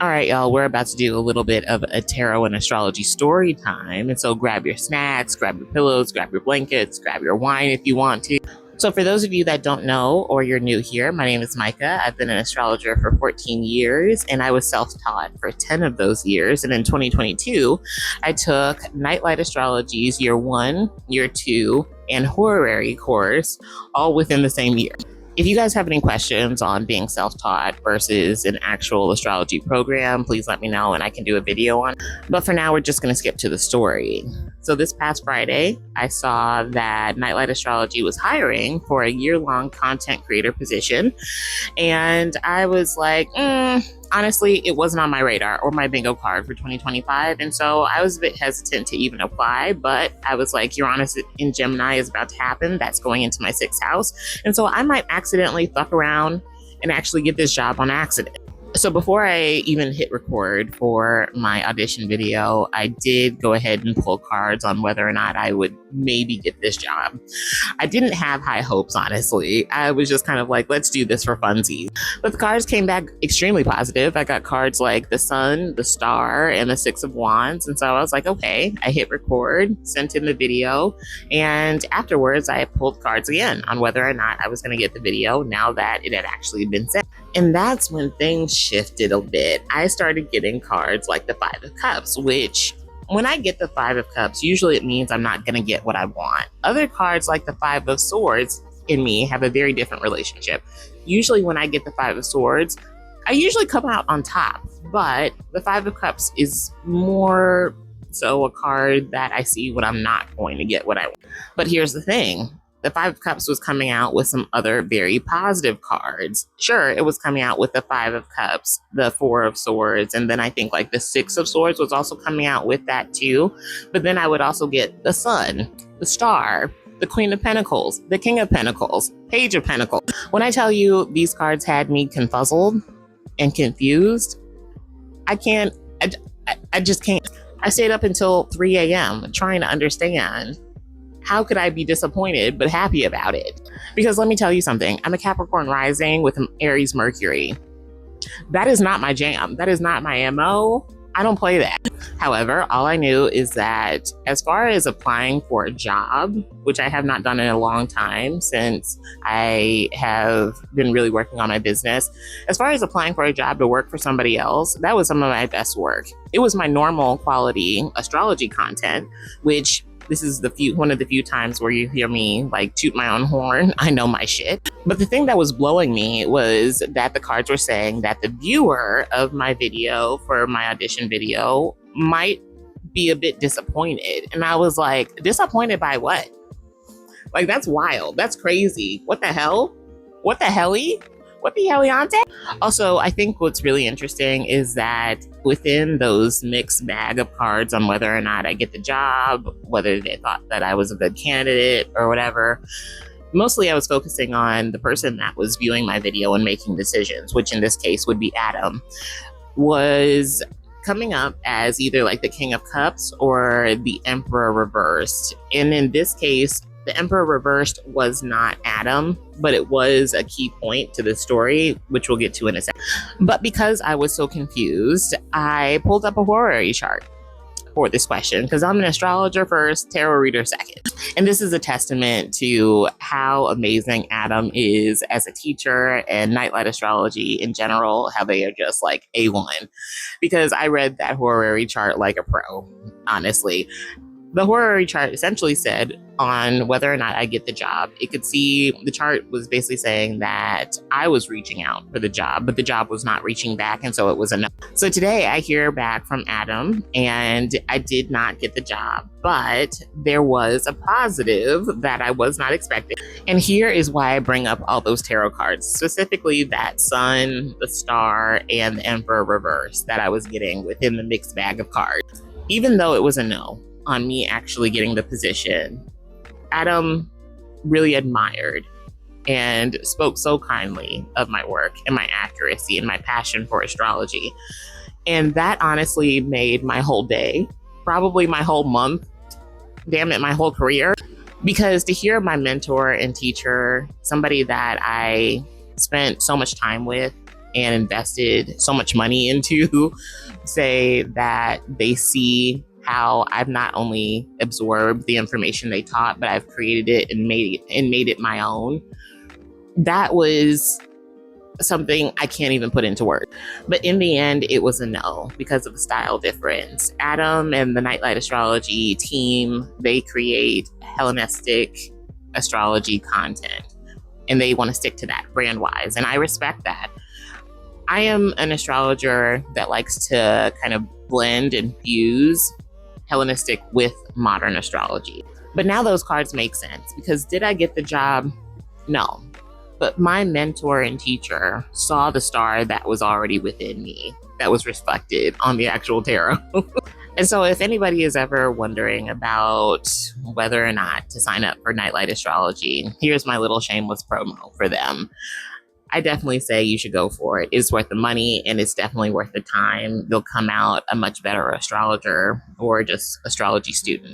All right, y'all, we're about to do a little bit of a tarot and astrology story time. And so grab your snacks, grab your pillows, grab your blankets, grab your wine if you want to. So, for those of you that don't know or you're new here, my name is Micah. I've been an astrologer for 14 years and I was self taught for 10 of those years. And in 2022, I took Nightlight Astrology's year one, year two, and horary course all within the same year. If you guys have any questions on being self-taught versus an actual astrology program, please let me know and I can do a video on it. But for now, we're just going to skip to the story. So this past Friday, I saw that Nightlight Astrology was hiring for a year-long content creator position. And I was like, honestly, it wasn't on my radar or my bingo card for 2025. And so I was a bit hesitant to even apply, but I was like, Uranus in Gemini is about to happen. That's going into my sixth house. And so I might accidentally fuck around and actually get this job on accident. So before I even hit record for my audition video, I did go ahead and pull cards on whether or not I would maybe get this job. I didn't have high hopes, honestly. I was just kind of like, let's do this for funsies. But the cards came back extremely positive. I got cards like the Sun, the Star, and the Six of Wands. And so I was like, okay, I hit record, sent in the video. And afterwards, I pulled cards again on whether or not I was going to get the video now that it had actually been sent. And that's when things shifted a bit. I started getting cards like the Five of Cups, which when I get the Five of Cups, usually it means I'm not going to get what I want. Other cards like the Five of Swords in me have a very different relationship. Usually when I get the Five of Swords, I usually come out on top, but the Five of Cups is more so a card that I see when I'm not going to get what I want. But here's the thing. The Five of Cups was coming out with some other very positive cards. Sure, it was coming out with the Five of Cups, the Four of Swords, and then I think like the Six of Swords was also coming out with that too. But then I would also get the Sun, the Star, the Queen of Pentacles, the King of Pentacles, Page of Pentacles. When I tell you these cards had me confuzzled and confused, I just can't. I stayed up until 3 a.m. trying to understand. How could I be disappointed but happy about it? Because let me tell you something. I'm a Capricorn rising with an Aries Mercury. That is not my jam. That is not my MO. I don't play that. However, all I knew is that as far as applying for a job, which I have not done in a long time since I have been really working on my business, as far as applying for a job to work for somebody else, that was some of my best work. It was my normal quality astrology content, which this is one of the few times where you hear me like toot my own horn. I know my shit. But the thing that was blowing me was that the cards were saying that the viewer of my video for my audition video might be a bit disappointed. And I was like, disappointed by what? Like, that's wild. That's crazy. What the hell? What the helly? What the heliante? Also, I think what's really interesting is that within those mixed bag of cards on whether or not I get the job, whether they thought that I was a good candidate or whatever, mostly I was focusing on the person that was viewing my video and making decisions, which in this case would be Adam, was coming up as either like the King of Cups or the Emperor reversed. And in this case, the Emperor reversed was not Adam, but it was a key point to the story, which we'll get to in a second. But because I was so confused, I pulled up a horary chart for this question because I'm an astrologer first, tarot reader second. And this is a testament to how amazing Adam is as a teacher and Nightlight Astrology in general, how they are just like A1. Because I read that horary chart like a pro, honestly. The horary chart essentially said on whether or not I get the job. It could see the chart was basically saying that I was reaching out for the job, but the job was not reaching back. And so it was a no. So today I hear back from Adam and I did not get the job, but there was a positive that I was not expecting. And here is why I bring up all those tarot cards, specifically that Sun, the Star, and the Emperor reverse that I was getting within the mixed bag of cards. Even though it was a no on me actually getting the position, Adam really admired and spoke so kindly of my work and my accuracy and my passion for astrology. And that honestly made my whole day, probably my whole month, damn it, my whole career. Because to hear my mentor and teacher, somebody that I spent so much time with and invested so much money into say that they see how I've not only absorbed the information they taught, but I've created it and made it my own. That was something I can't even put into words. But in the end, it was a no because of the style difference. Adam and the Nightlight Astrology team, they create Hellenistic astrology content, and they want to stick to that brand wise. And I respect that. I am an astrologer that likes to kind of blend and fuse Hellenistic with modern astrology. But now those cards make sense because did I get the job? No. But my mentor and teacher saw the star that was already within me, that was reflected on the actual tarot. And so if anybody is ever wondering about whether or not to sign up for Nightlight Astrology, here's my little shameless promo for them. I definitely say you should go for it. It's worth the money and it's definitely worth the time. You'll come out a much better astrologer or just astrology student.